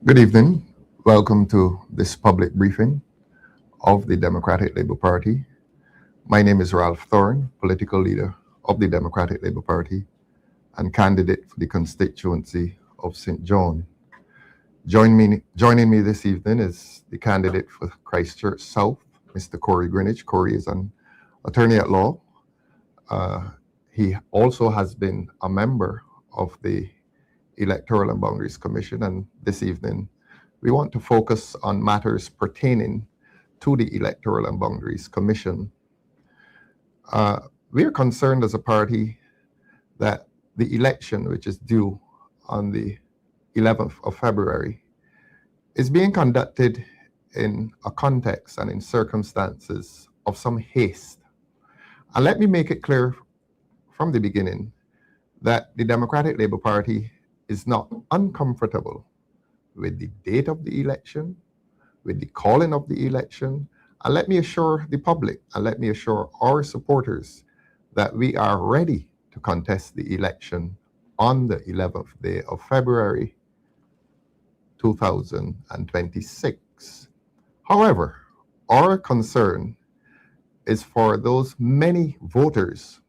Good evening. Welcome to this public briefing of the Democratic Labour Party. My name is Ralph Thorne, political leader of the Democratic Labour Party and candidate for the constituency of St. John. Joining me this evening is the candidate for Christchurch South, Mr. Corey Greenwich. Corey is an attorney at law. He also has been a member of the Electoral and Boundaries Commission, and this evening we want to focus on matters pertaining to the Electoral and Boundaries Commission. We are concerned as a party that the election, which is due on the 11th of February, is being conducted in a context and in circumstances of some haste. And let me make it clear from the beginning that the Democratic Labour Party is not uncomfortable with the date of the election, with the calling of the election. And let me assure the public and let me assure our supporters that we are ready to contest the election on the 11th day of February 2026. However, our concern is for those many voters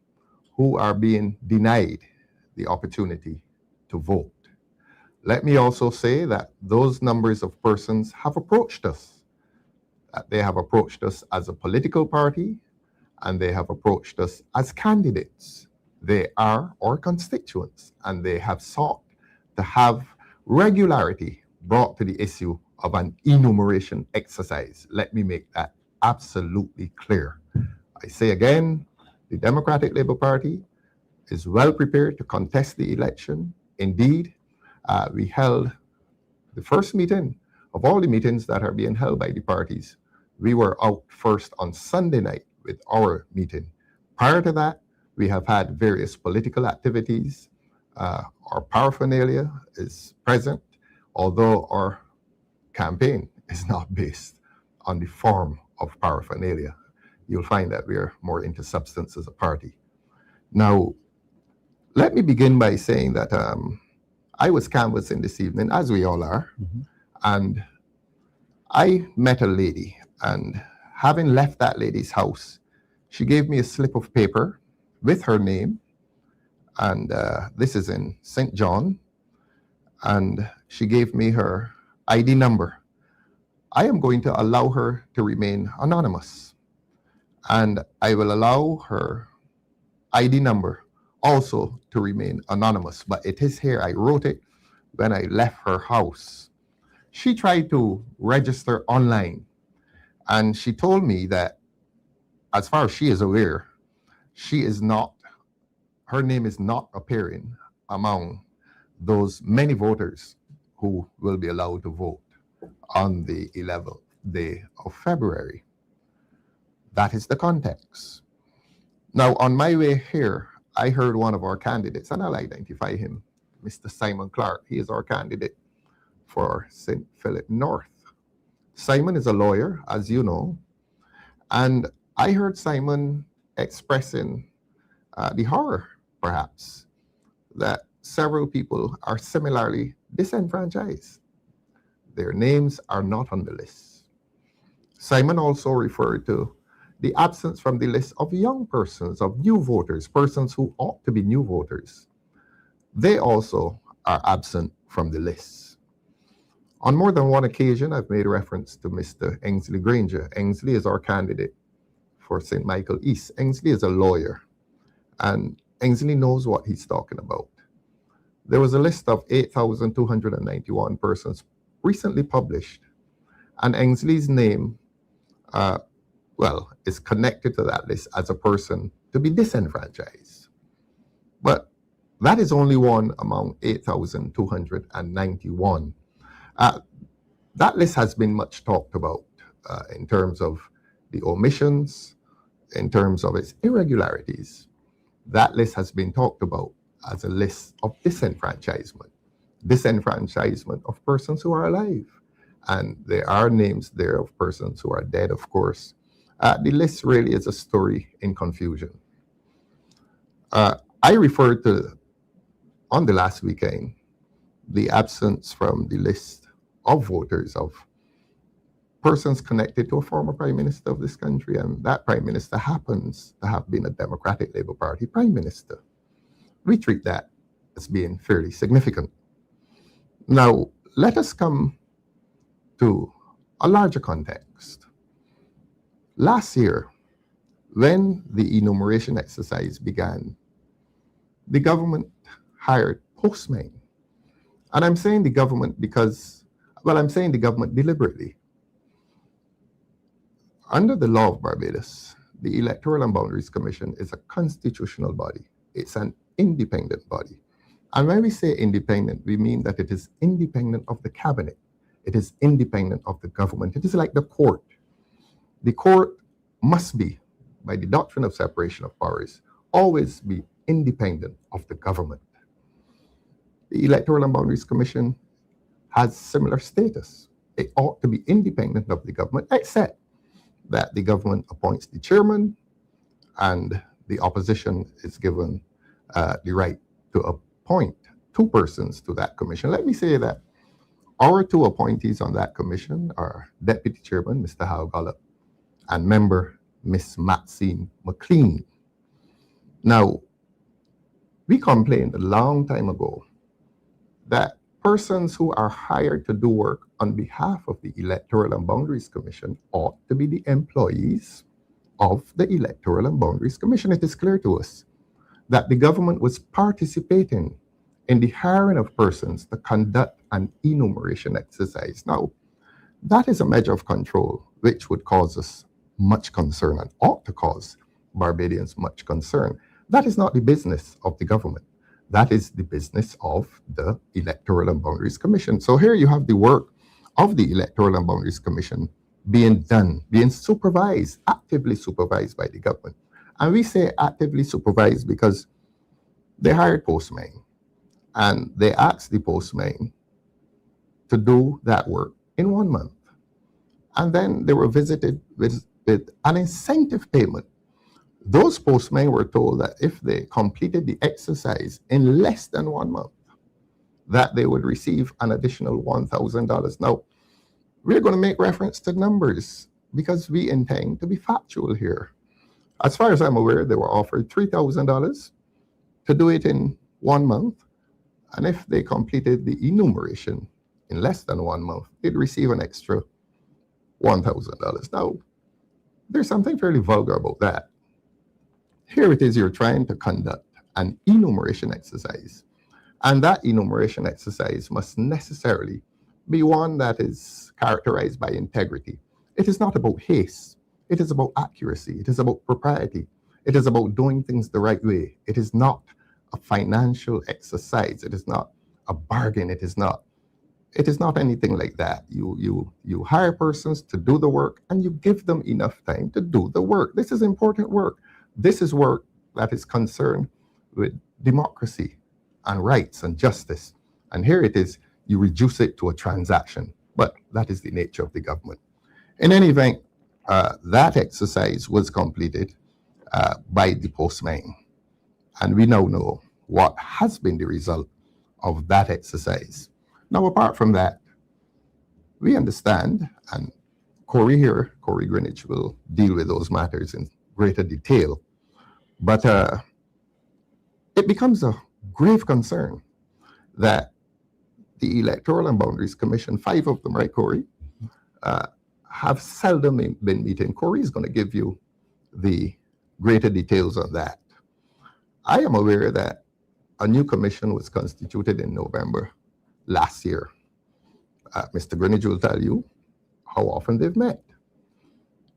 who are being denied the opportunity to vote. Let me also say that those numbers of persons have approached us. They have approached us as a political party, and they have approached us as candidates. They are our constituents, and they have sought to have regularity brought to the issue of an enumeration exercise. Let me make that absolutely clear. I say again, the Democratic Labour Party is well prepared to contest the election. Indeed, we held the first meeting of all the meetings that are being held by the parties. We were out first on Sunday night with our meeting. Prior to that, we have had various political activities. Our paraphernalia is present, although our campaign is not based on the form of paraphernalia. You'll find that we are more into substance as a party. Now, let me begin by saying that I was canvassing this evening, as we all are, and I met a lady, and having left that lady's house, she gave me a slip of paper with her name, and this is in St. John, and she gave me her ID number. I am going to allow her to remain anonymous, and I will allow her ID number also to remain anonymous, but it is here. I wrote it when I left her house. She tried to register online, and she told me that as far as she is aware, her name is not appearing among those many voters who will be allowed to vote on the 11th day of February. That is the context. Now, on my way here, I heard one of our candidates, and I'll identify him, Mr. Simon Clark. He is our candidate for St. Philip North. Simon is a lawyer, as you know, and I heard Simon expressing the horror, perhaps, that several people are similarly disenfranchised. Their names are not on the list. Simon also referred to the absence from the list of young persons, of new voters, persons who ought to be new voters. They also are absent from the list. On more than one occasion, I've made reference to Mr. Ainsley Granger. Ainsley is our candidate for St. Michael East. Ainsley is a lawyer, and Ainsley knows what he's talking about. There was a list of 8,291 persons recently published, and Ainsley's name is connected to that list as a person to be disenfranchised. But that is only one among 8,291. That list has been much talked about in terms of the omissions, in terms of its irregularities. That list has been talked about as a list of disenfranchisement of persons who are alive. And there are names there of persons who are dead, of course. The list really is a story in confusion. I referred to, on the last weekend, the absence from the list of voters, of persons connected to a former prime minister of this country, and that prime minister happens to have been a Democratic Labour Party prime minister. We treat that as being fairly significant. Now, let us come to a larger context. Last year, when the enumeration exercise began, the government hired postmen. And I'm saying the government because, well, I'm saying the government deliberately. Under the law of Barbados, the Electoral and Boundaries Commission is a constitutional body. It's an independent body. And when we say independent, we mean that it is independent of the cabinet. It is independent of the government. It is like the court. The court must be, by the doctrine of separation of powers, always be independent of the government. The Electoral and Boundaries Commission has similar status. It ought to be independent of the government, except that the government appoints the chairman and the opposition is given the right to appoint two persons to that commission. Let me say that our two appointees on that commission are Deputy Chairman, Mr. Hal Gollop, and member, Miss Maxine McLean. Now, we complained a long time ago that persons who are hired to do work on behalf of the Electoral and Boundaries Commission ought to be the employees of the Electoral and Boundaries Commission. It is clear to us that the government was participating in the hiring of persons to conduct an enumeration exercise. Now, that is a measure of control which would cause us much concern and ought to cause Barbadians much concern. That is not the business of the government. That is the business of the Electoral and Boundaries Commission. So here you have the work of the Electoral and Boundaries Commission being done, being supervised, actively supervised by the government. And we say actively supervised because they hired postmen and they asked the postmen to do that work in 1 month. And then they were visited with an incentive payment. Those postmen were told that if they completed the exercise in less than 1 month, that they would receive an additional $1,000. Now, we're going to make reference to numbers because we intend to be factual here. As far as I'm aware, they were offered $3,000 to do it in 1 month. And if they completed the enumeration in less than 1 month, they'd receive an extra $1,000. Now, there's something fairly vulgar about that. Here it is, you're trying to conduct an enumeration exercise. And that enumeration exercise must necessarily be one that is characterized by integrity. It is not about haste. It is about accuracy. It is about propriety. It is about doing things the right way. It is not a financial exercise. It is not a bargain. It is not anything like that. You hire persons to do the work and you give them enough time to do the work. This is important work. This is work that is concerned with democracy and rights and justice. And here it is, you reduce it to a transaction. But that is the nature of the government. In any event, that exercise was completed by the postmen. And we now know what has been the result of that exercise. Now, apart from that, we understand, and Corey Greenwich will deal with those matters in greater detail, but it becomes a grave concern that the Electoral and Boundaries Commission, 5 of them, right, Corey, have seldom been meeting. Corey is going to give you the greater details on that. I am aware that a new commission was constituted in November last year. Mr. Greenwich will tell you how often they've met.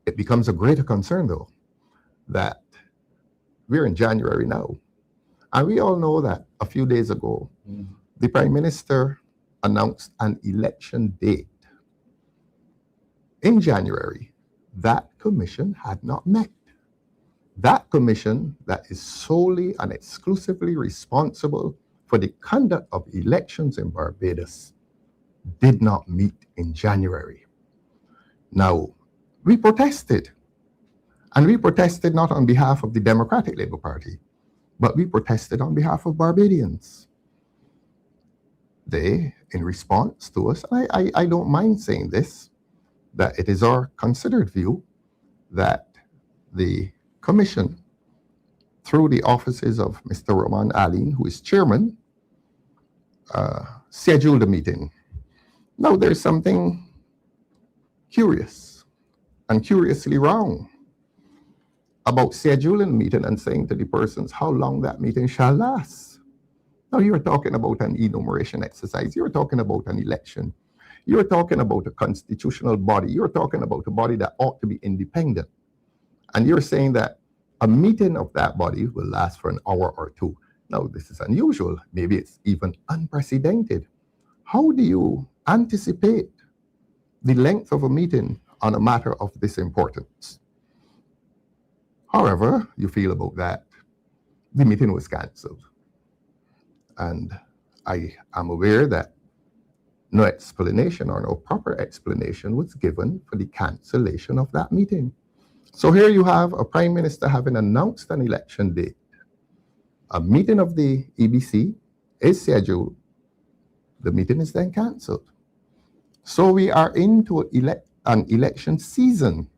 It becomes a greater concern, though, that we're in January now. And we all know that a few days ago, the Prime Minister announced an election date. In January, that commission had not met. That commission that is solely and exclusively responsible for the conduct of elections in Barbados did not meet in January. Now, we protested. And we protested not on behalf of the Democratic Labour Party, but we protested on behalf of Barbadians. They in response to us, I don't mind saying this, that it is our considered view that the Commission, through the offices of Mr. Roman Aline, who is chairman, scheduled a meeting. Now, there's something curious and curiously wrong about scheduling a meeting and saying to the persons how long that meeting shall last. Now, you're talking about an enumeration exercise. You're talking about an election. You're talking about a constitutional body. You're talking about a body that ought to be independent. And you're saying that a meeting of that body will last for an hour or two. Now, this is unusual. Maybe it's even unprecedented. How do you anticipate the length of a meeting on a matter of this importance? However you feel about that, the meeting was cancelled. And I am aware that no explanation or no proper explanation was given for the cancellation of that meeting. So here you have a prime minister having announced an election date. A meeting of the EBC is scheduled. The meeting is then cancelled. So we are into an election season.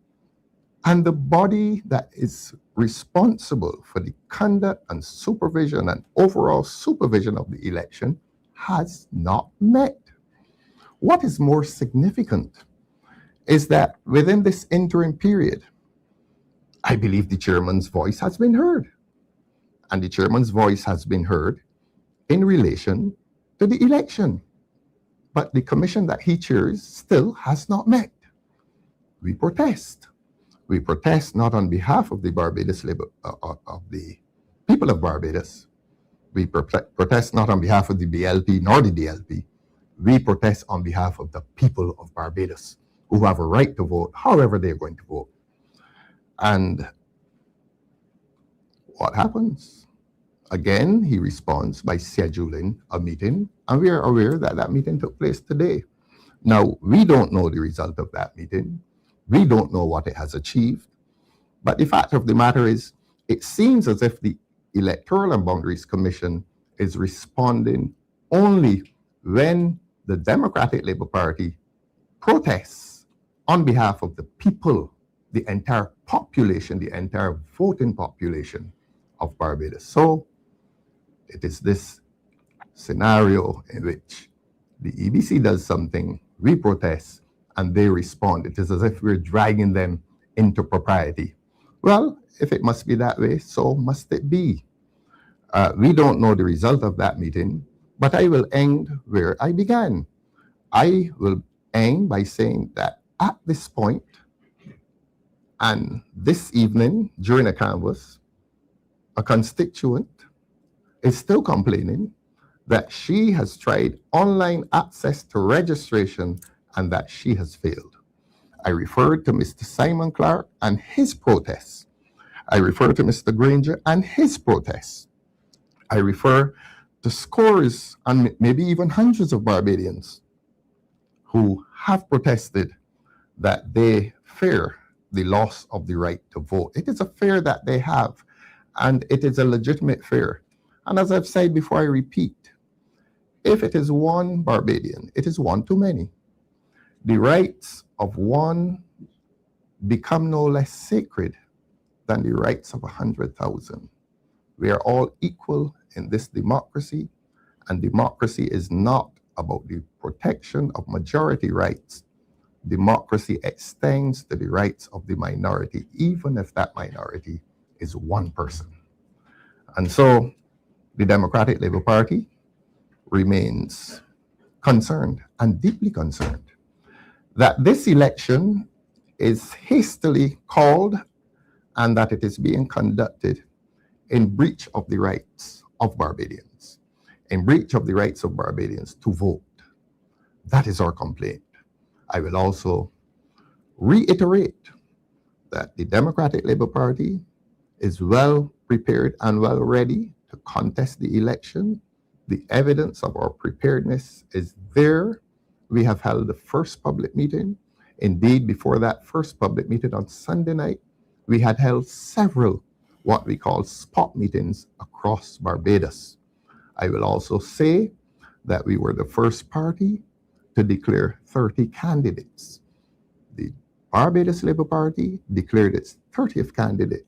And the body that is responsible for the conduct and supervision and overall supervision of the election has not met. What is more significant is that within this interim period, I believe the chairman's voice has been heard. And the chairman's voice has been heard in relation to the election. But the commission that he chairs still has not met. We protest. We protest not on behalf of the Barbados of the people of Barbados. We protest not on behalf of the BLP nor the DLP. We protest on behalf of the people of Barbados who have a right to vote however they're going to vote. And what happens? Again, he responds by scheduling a meeting, and we are aware that that meeting took place today. Now, we don't know the result of that meeting. We don't know what it has achieved. But the fact of the matter is, it seems as if the Electoral and Boundaries Commission is responding only when the Democratic Labour Party protests on behalf of the people, the entire population, the entire voting population of Barbados. So it is this scenario in which the EBC does something, we protest, and they respond. It is as if we're dragging them into propriety. Well, if it must be that way, so must it be. We don't know the result of that meeting, but I will end where I began. I will end by saying that at this point, and this evening during a canvass, a constituent is still complaining that she has tried online access to registration and that she has failed. I referred to Mr. Simon Clark and his protests. I refer to Mr. Granger and his protests. I refer to scores and maybe even hundreds of Barbadians who have protested that they fear the loss of the right to vote. It is a fear that they have, and it is a legitimate fear. And as I've said before, I repeat, if it is one Barbadian, it is one too many. The rights of one become no less sacred than the rights of 100,000. We are all equal in this democracy, and democracy is not about the protection of majority rights. Democracy extends to the rights of the minority, even if that minority is one person. And so the Democratic Labour Party remains concerned and deeply concerned that this election is hastily called and that it is being conducted in breach of the rights of Barbadians, in breach of the rights of Barbadians to vote. That is our complaint. I will also reiterate that the Democratic Labour Party is well prepared and well ready to contest the election. The evidence of our preparedness is there. We have held the first public meeting. Indeed, before that first public meeting on Sunday night, we had held several what we call spot meetings across Barbados. I will also say that we were the first party to declare 30 candidates. The Barbados Labour Party declared its 30th candidate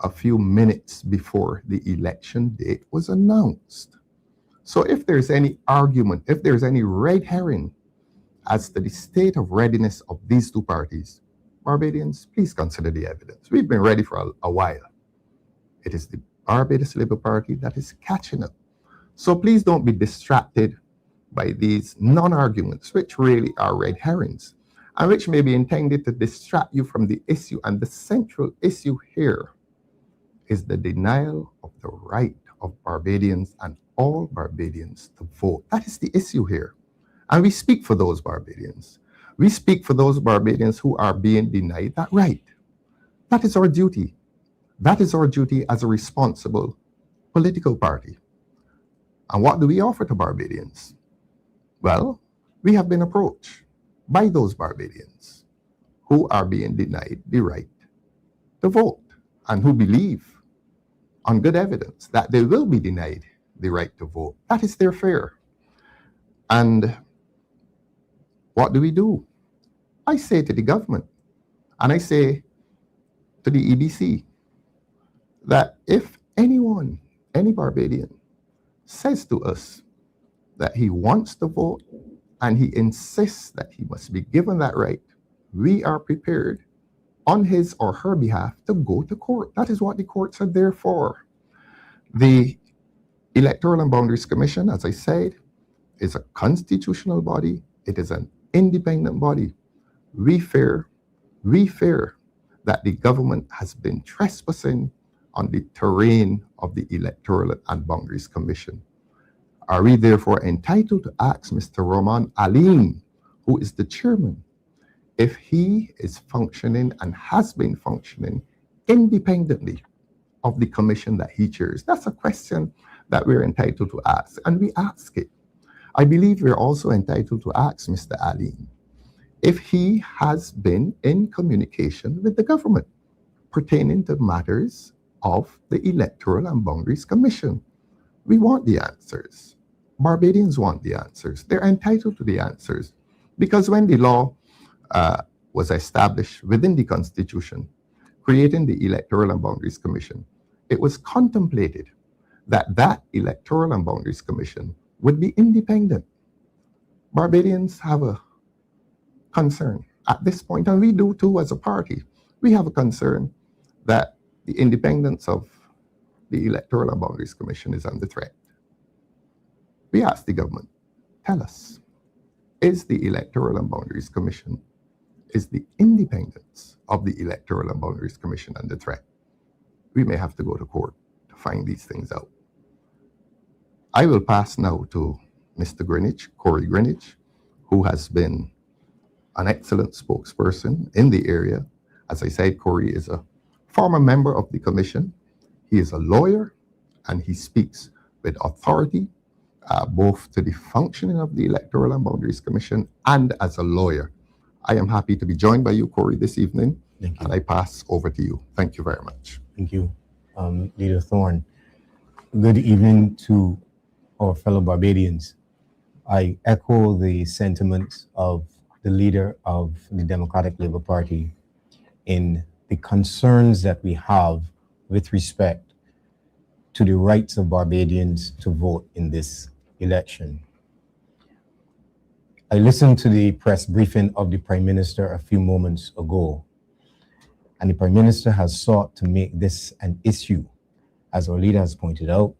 a few minutes before the election date was announced. So if there's any argument, if there's any red herring as to the state of readiness of these two parties, Barbadians, please consider the evidence. We've been ready for a while. It is the Barbados Labour Party that is catching up. So please don't be distracted by these non-arguments, which really are red herrings, and which may be intended to distract you from the issue. And the central issue here is the denial of the right of Barbadians and all Barbadians to vote. That is the issue here. And we speak for those Barbadians. We speak for those Barbadians who are being denied that right. That is our duty. That is our duty as a responsible political party. And what do we offer to Barbadians? Well, we have been approached by those Barbadians who are being denied the right to vote and who believe on good evidence that they will be denied the right to vote. That is their fear. And what do? I say to the government, and I say to the EBC, that if anyone, any Barbadian, says to us that he wants to vote and he insists that he must be given that right, we are prepared on his or her behalf to go to court. That is what the courts are there for. The Electoral and Boundaries Commission, as I said, is a constitutional body. It is an independent body. We fear that the government has been trespassing on the terrain of the Electoral and Boundaries Commission. Are we therefore entitled to ask Mr. Roman Aline, who is the chairman, if he is functioning and has been functioning independently of the commission that he chairs? That's a question that we're entitled to ask, and we ask it. I believe we're also entitled to ask Mr. Aline if he has been in communication with the government pertaining to matters of the Electoral and Boundaries Commission. We want the answers. Barbadians want the answers. They're entitled to the answers, because when the law was established within the Constitution, creating the Electoral and Boundaries Commission, it was contemplated that that Electoral and Boundaries Commission would be independent. Barbadians have a concern at this point, and we do too as a party. We have a concern that the independence of the Electoral and Boundaries Commission is under threat. We ask the government, tell us, is the Electoral and Boundaries Commission, is the independence of the Electoral and Boundaries Commission under threat? We may have to go to court to find these things out. I will pass now to Mr. Greenwich, Corey Greenwich, who has been an excellent spokesperson in the area. As I said, Corey is a former member of the commission. He is a lawyer, and he speaks with authority, both to the functioning of the Electoral and Boundaries Commission and as a lawyer. I am happy to be joined by you, Corey, this evening. Thank you. And I pass over to you. Thank you very much. Thank you, Leader Thorne. Good evening to our fellow Barbadians. I echo the sentiments of the leader of the Democratic Labour Party in the concerns that we have with respect to the rights of Barbadians to vote in this election. I listened to the press briefing of the Prime Minister a few moments ago, and the Prime Minister has sought to make this an issue, as our leader has pointed out,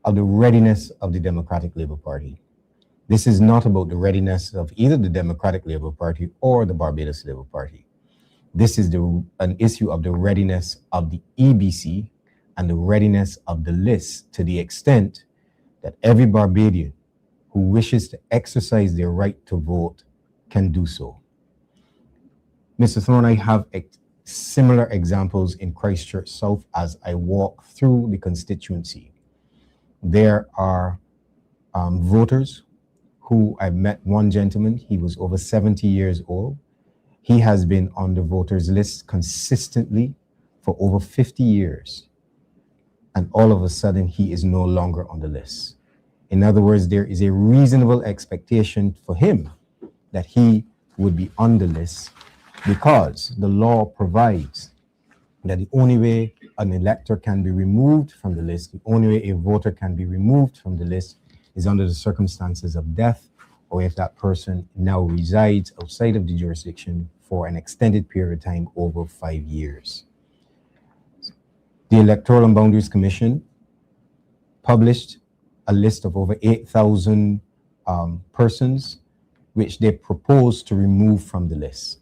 of the readiness of the Democratic Labour Party. This is not about the readiness of either the Democratic Labour Party or the Barbados Labour Party. This is an issue of the readiness of the EBC and the readiness of the list, to the extent that every Barbadian who wishes to exercise their right to vote can do so. Mr. Thorne, I have similar examples in Christchurch South as I walk through the constituency. There are voters who I met. One gentleman, he was over 70 years old. He has been on the voters list consistently for over 50 years. And all of a sudden, he is no longer on the list. In other words, there is a reasonable expectation for him that he would be on the list, because the law provides that the only way an elector can be removed from the list, the only way a voter can be removed from the list, is under the circumstances of death, or if that person now resides outside of the jurisdiction for an extended period of time over 5 years. The Electoral and Boundaries Commission published a list of over 8,000 persons which they propose to remove from the list.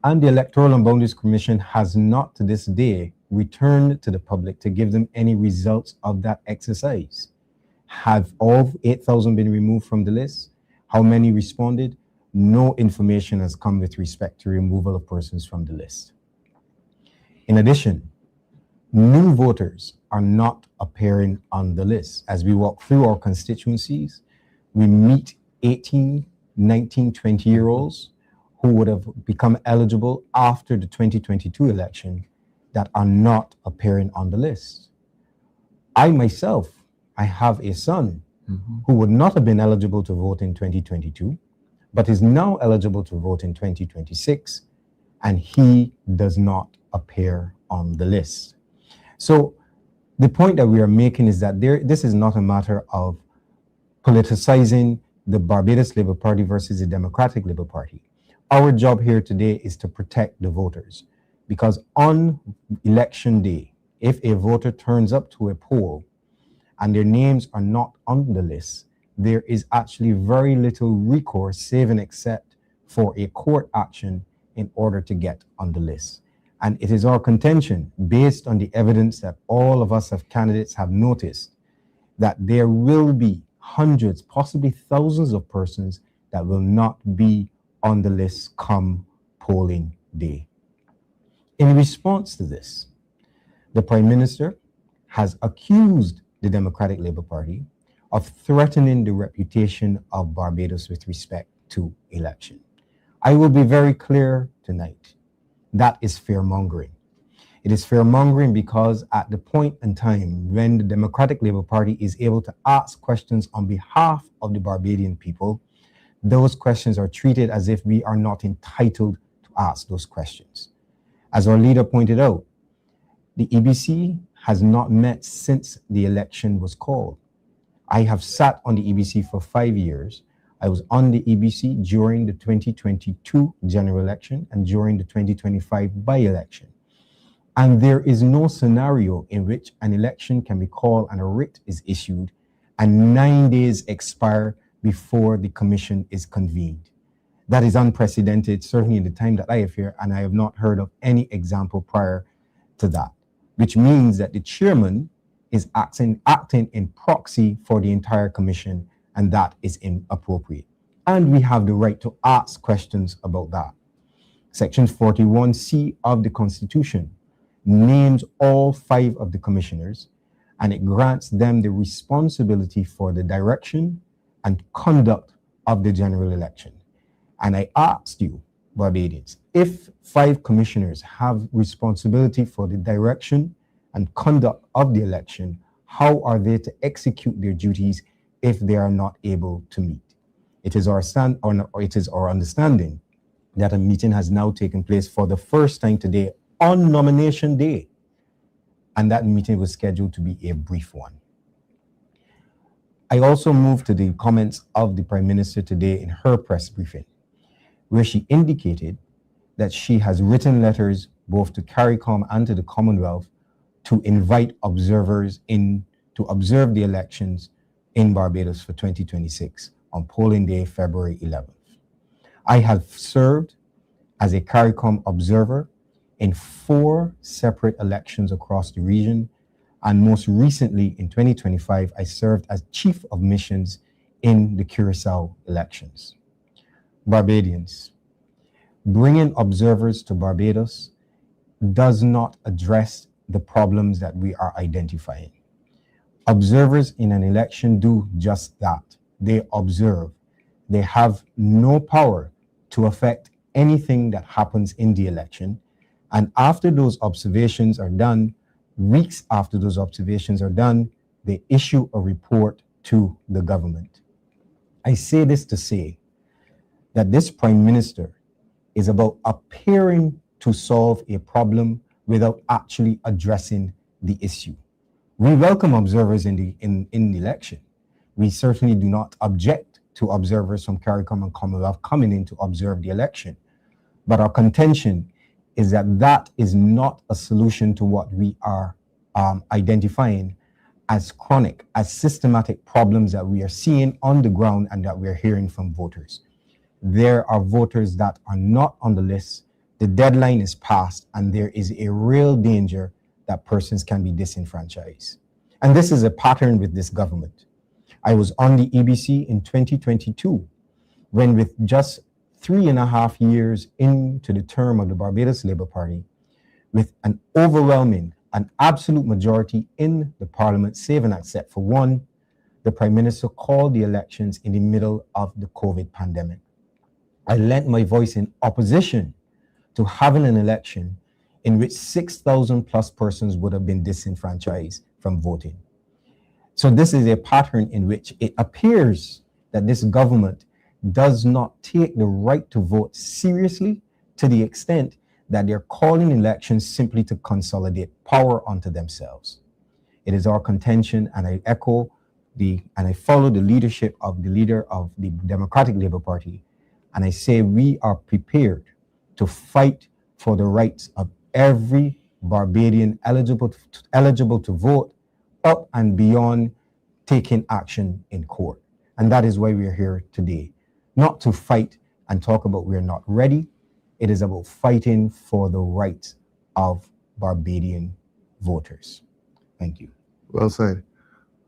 And the Electoral and Boundaries Commission has not to this day returned to the public to give them any results of that exercise. Have all 8,000 been removed from the list? How many responded? No information has come with respect to removal of persons from the list. In addition, new voters are not appearing on the list. As we walk through our constituencies, we meet 18, 19, 20-year-olds who would have become eligible after the 2022 election that are not appearing on the list. I myself, I have a son who would not have been eligible to vote in 2022, but is now eligible to vote in 2026, and he does not appear on the list. So the point that we are making is that this is not a matter of politicizing the Barbados Labour Party versus the Democratic Labour Party. Our job here today is to protect the voters, because on election day, if a voter turns up to a poll and their names are not on the list, there is actually very little recourse, save and except for a court action, in order to get on the list. And it is our contention, based on the evidence that all of us as candidates have noticed, that there will be hundreds, possibly thousands of persons that will not be on the list come polling day. In response to this, the Prime Minister has accused the Democratic Labour Party of threatening the reputation of Barbados with respect to election. I will be very clear tonight. That is fear-mongering. It is fear-mongering because at the point in time when the Democratic Labour Party is able to ask questions on behalf of the Barbadian people, those questions are treated as if we are not entitled to ask those questions. As our leader pointed out, the EBC has not met since the election was called. I have sat on the EBC for 5 years. I was on the EBC during the 2022 general election and during the 2025 by-election. And there is no scenario in which an election can be called and a writ is issued and 9 days expire before the commission is convened. That is unprecedented, certainly in the time that I have here, and I have not heard of any example prior to that, which means that the chairman is acting in proxy for the entire commission, and that is inappropriate. And we have the right to ask questions about that. Section 41C of the Constitution names all 5 of the commissioners, and it grants them the responsibility for the direction and conduct of the general election. And I asked you, Barbadians, if 5 commissioners have responsibility for the direction and conduct of the election, how are they to execute their duties if they are not able to meet? It is our understanding that a meeting has now taken place for the first time today on nomination day, and that meeting was scheduled to be a brief one. I also moved to the comments of the Prime Minister today in her press briefing, where she indicated that she has written letters both to CARICOM and to the Commonwealth to invite observers in to observe the elections in Barbados for 2026 on polling day, February 11th. I have served as a CARICOM observer in 4 separate elections across the region, and most recently in 2025, I served as Chief of Missions in the Curacao elections. Barbadians, bringing observers to Barbados does not address the problems that we are identifying. Observers in an election do just that. They observe. They have no power to affect anything that happens in the election. And after those observations are done, weeks after those observations are done, they issue a report to the government. I say this to say that this prime minister is about appearing to solve a problem without actually addressing the issue. We welcome observers in the election. We certainly do not object to observers from CARICOM and Commonwealth coming in to observe the election. But our contention is that that is not a solution to what we are identifying as chronic, as systematic problems that we are seeing on the ground and that we are hearing from voters. There are voters that are not on the list. The deadline is passed, and there is a real danger that persons can be disenfranchised. And this is a pattern with this government. I was on the EBC in 2022, when with just 3.5 years into the term of the Barbados Labour Party, with an overwhelming, an absolute majority in the parliament, save and except for one, the Prime Minister called the elections in the middle of the COVID pandemic. I lent my voice in opposition to having an election in which 6,000 plus persons would have been disenfranchised from voting. So this is a pattern in which it appears that this government does not take the right to vote seriously, to the extent that they're calling elections simply to consolidate power onto themselves. It is our contention, and I echo and I follow the leadership of the leader of the Democratic Labour Party, and I say we are prepared to fight for the rights of every Barbadian eligible to vote, up and beyond taking action in court. And that is why we are here today. Not to fight and talk about we're not ready. It is about fighting for the rights of Barbadian voters. Thank you. Well said.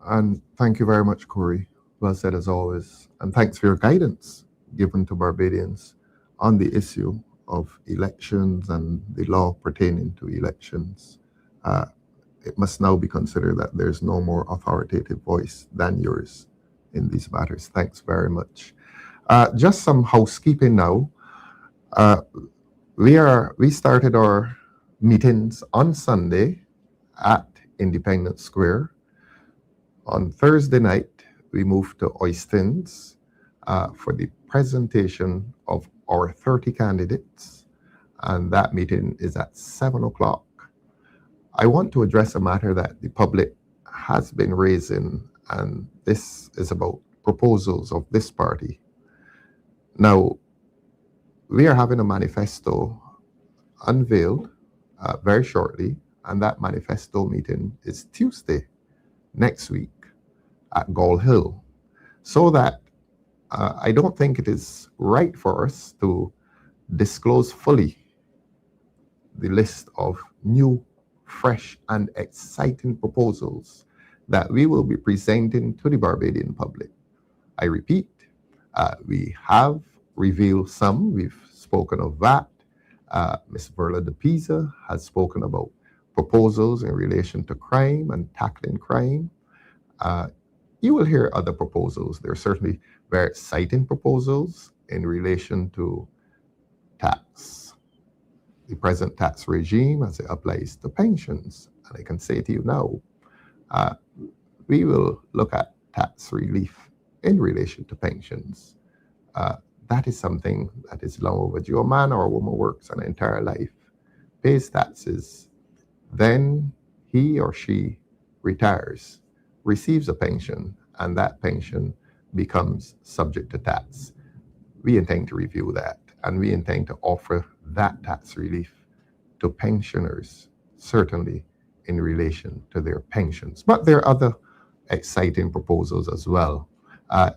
And thank you very much, Corey. Well said as always. And thanks for your guidance given to Barbadians on the issue of elections and the law pertaining to elections. It must now be considered that there's no more authoritative voice than yours in these matters. Thanks very much. Just some housekeeping now. We started our meetings on Sunday at Independence Square. On Thursday night, we moved to Oistins for the presentation of our 30 candidates, and that meeting is at 7 o'clock. I want to address a matter that the public has been raising, and this is about proposals of this party. Now, we are having a manifesto unveiled very shortly, and that manifesto meeting is Tuesday next week at Gall Hill. So that I don't think it is right for us to disclose fully the list of new, fresh, and exciting proposals that we will be presenting to the Barbadian public. I repeat, we have revealed some. We've spoken of that. Ms. Verla de Pisa has spoken about proposals in relation to crime and tackling crime. You will hear other proposals. There are certainly very exciting proposals in relation to tax, the present tax regime as it applies to pensions. And I can say to you now, we will look at tax relief in relation to pensions. That is something that is long overdue. A man or a woman works an entire life, pays taxes, then he or she retires, receives a pension, and that pension becomes subject to tax. We intend to review that, and we intend to offer that tax relief to pensioners, certainly in relation to their pensions. But there are other exciting proposals as well.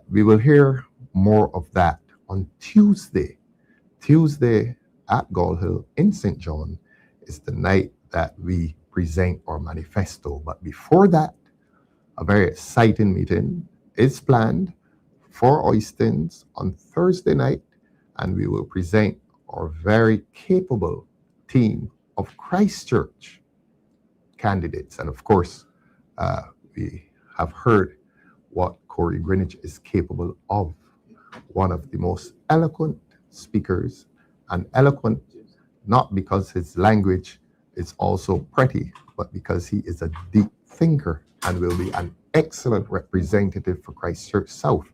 We will hear more of that on Tuesday. Tuesday at Gall Hill in St. John is the night that we present our manifesto. But before that, a very exciting meeting is planned for Oistins on Thursday night, and we will present our very capable team of Christchurch candidates. And of course, we have heard what Corey Greenwich is capable of. One of the most eloquent speakers, and eloquent not because his language is also pretty, but because he is a deep thinker and will be an excellent representative for Christchurch South.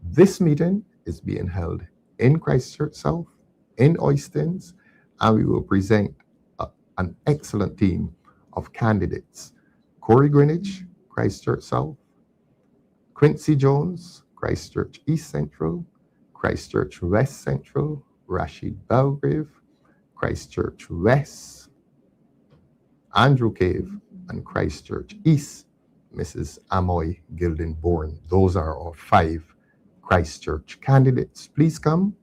This meeting is being held in Christchurch South, in Oistins, and we will present an excellent team of candidates. Corey Greenwich, Christchurch South, Quincy Jones, Christchurch East Central, Christchurch West Central, Rashid Belgrave, Christchurch West, Andrew Cave, and Christchurch East, Mrs. Amoy Gildenborn. Those are our 5 Christchurch candidates. Please come.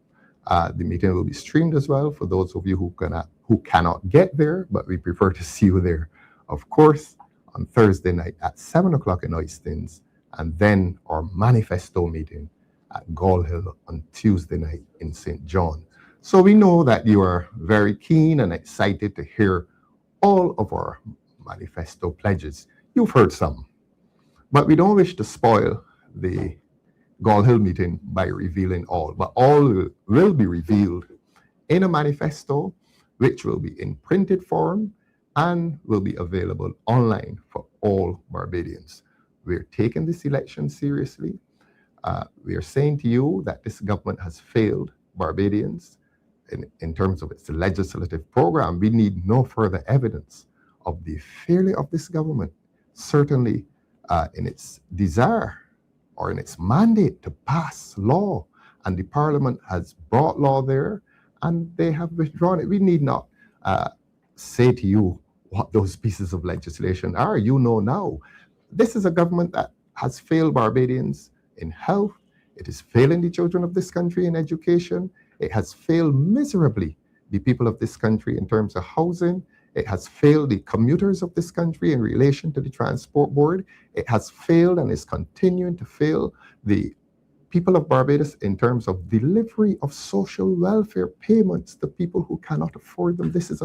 The meeting will be streamed as well for those of you who cannot get there, but we prefer to see you there. Of course, on Thursday night at 7 o'clock in Oistins, and then our manifesto meeting at Gall Hill on Tuesday night in St. John. So we know that you are very keen and excited to hear all of our manifesto pledges. You've heard some, but we don't wish to spoil the Gall Hill meeting by revealing all, but all will be revealed in a manifesto, which will be in printed form and will be available online for all Barbadians. We're taking this election seriously. We are saying to you that this government has failed Barbadians in terms of its legislative program. We need no further evidence of the failure of this government, certainly in its desire or in its mandate to pass law. And the Parliament has brought law there and they have withdrawn it. We need not say to you what those pieces of legislation are. You know now. This is a government that has failed Barbadians in health. It is failing the children of this country in education. It has failed miserably the people of this country in terms of housing. It has failed the commuters of this country in relation to the transport board. It has failed and is continuing to fail the people of Barbados in terms of delivery of social welfare payments to people who cannot afford them. This is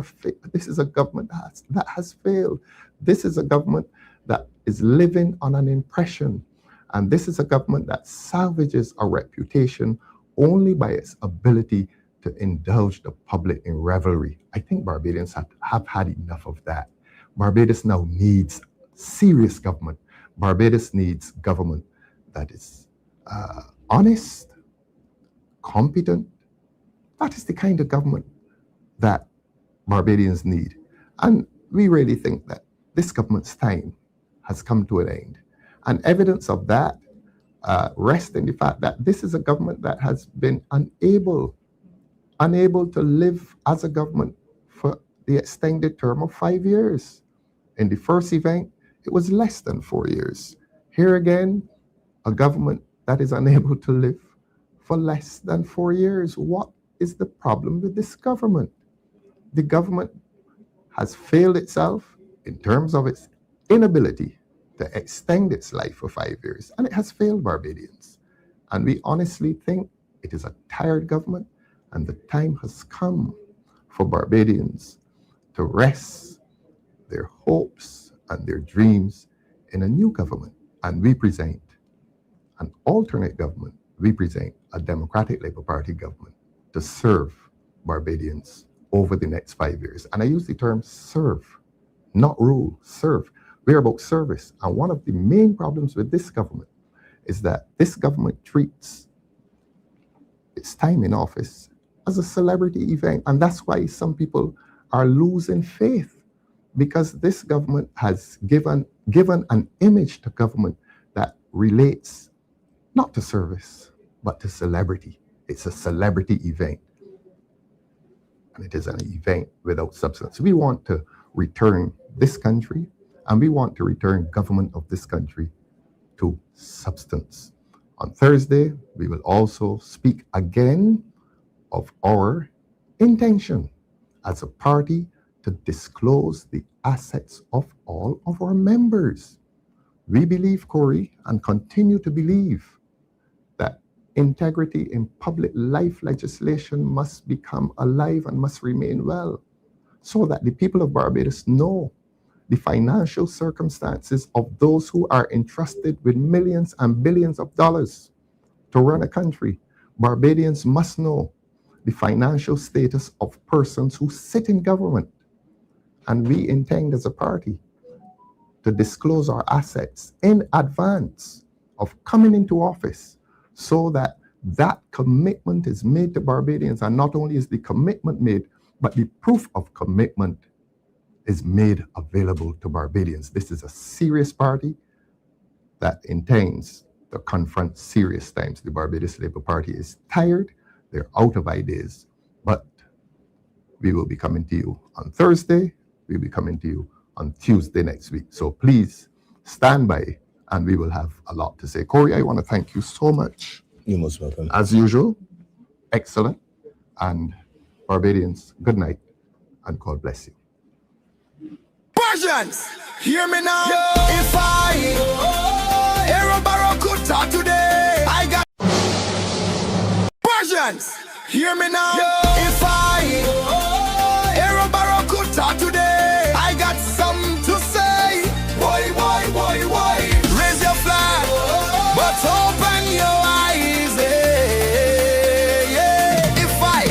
a government that has failed. This is a government that is living on an impression. And this is a government that salvages a reputation only by its ability to indulge the public in revelry. I think Barbadians have had enough of that. Barbados now needs serious government. Barbados needs government that is honest, competent. That is the kind of government that Barbadians need. And we really think that this government's time has come to an end. And evidence of that rests in the fact that this is a government that has been unable to live as a government for the extended term of 5 years. In the first event, it was less than 4 years. Here again, a government that is unable to live for less than 4 years. What is the problem with this government? The government has failed itself in terms of its inability to extend its life for 5 years, and it has failed Barbadians. And we honestly think it is a tired government, and the time has come for Barbadians to rest their hopes and their dreams in a new government. And we present an alternate government. We present a Democratic Labour Party government to serve Barbadians over the next 5 years. And I use the term serve, not rule, serve. We're about service. And one of the main problems with this government is that this government treats its time in office as a celebrity event. And that's why some people are losing faith, because this government has given an image to government that relates not to service, but to celebrity. It's a celebrity event. And it is an event without substance. We want to return this country, and we want to return government of this country to substance. On Thursday, we will also speak again of our intention as a party to disclose the assets of all of our members. We believe, Corey, and continue to believe, that integrity in public life legislation must become alive and must remain well, so that the people of Barbados know the financial circumstances of those who are entrusted with millions and billions of dollars to run a country. Barbadians must know the financial status of persons who sit in government. And we intend as a party to disclose our assets in advance of coming into office, so that that commitment is made to Barbadians. And not only is the commitment made, but the proof of commitment is made available to Barbadians. This is a serious party that intends to confront serious times. The Barbados Labour Party is tired. They're out of ideas. But we will be coming to you on Thursday. We'll be coming to you on Tuesday next week. So please stand by, and we will have a lot to say. Corey, I want to thank you so much. You're most welcome. As usual, excellent. And Barbadians, good night, and God bless you. Persians, hear me now. If I, Aaron Barrow could talk today, I got Persians, hear me now. If I, Aaron Barrow could talk today, I got something to say. Why? Raise your flag, but open your eyes. If I,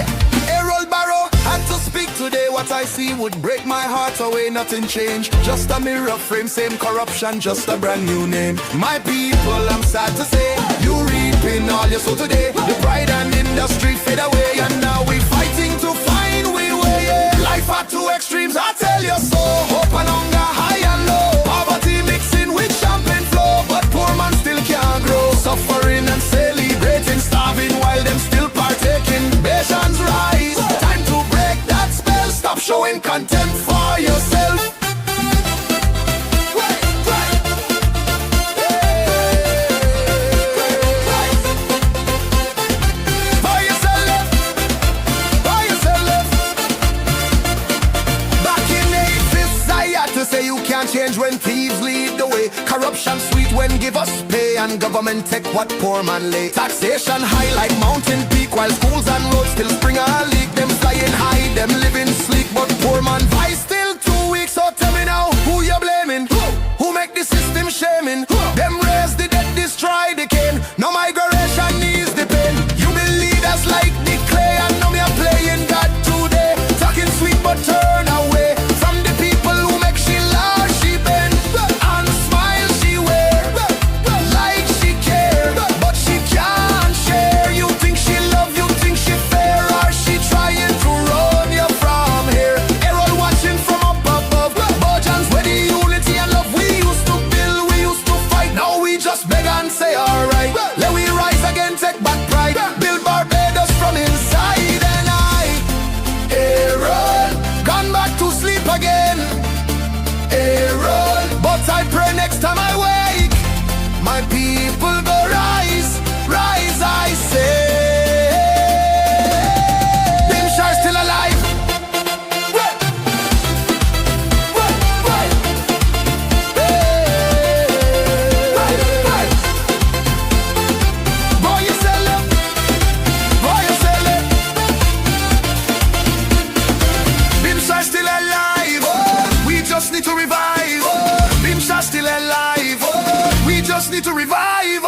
Aaron Barrow, had to speak today, what I see would break my heart away, nothing changed. Just a mirror frame, same corruption, just a brand new name. My people, I'm sad to say, you reaping all you sow today. The pride and industry fade away, and now we fighting to find we way. Life at two extremes, I tell you so. Hope and hunger, high and low. Poverty mixing with champagne flow, but poor man still can't grow. Suffering and celebrating, starving while them still partaking. Nations rise, time to break that spell. Stop showing contempt for yourself. Change when thieves lead the way. Corruption sweet when give us pay, and government take what poor man lay. Taxation high like mountain peak, while schools and roads still spring a leak. Them flying high, them living sleek, but poor man vice still 2 weeks. So tell me now, who you blaming? Who make the system shaming? Them raise the dead, destroy the cane. No migration needs the pain. You believe us like the clay, and now me are playing God today. Talking sweet but turn away from the people who make she laugh. And smile she wear like she care, but she can't share. You think she love, you think she fair, or she trying to run you from here? Errol watching from up above. Bojans where the unity and love we used to build, we used to fight. Now we just beg and say alright. Let we rise again, take back pride, build Barbados from inside. And I, Errol, gone back to sleep again. Errol, but I pray next time I wake, my people go rise, rise, I say. Bimshar still alive. Boy, you sell it. Boy, you sell it. Bimshar still alive. We just need to revive. Bimshar still alive. We just need to revive.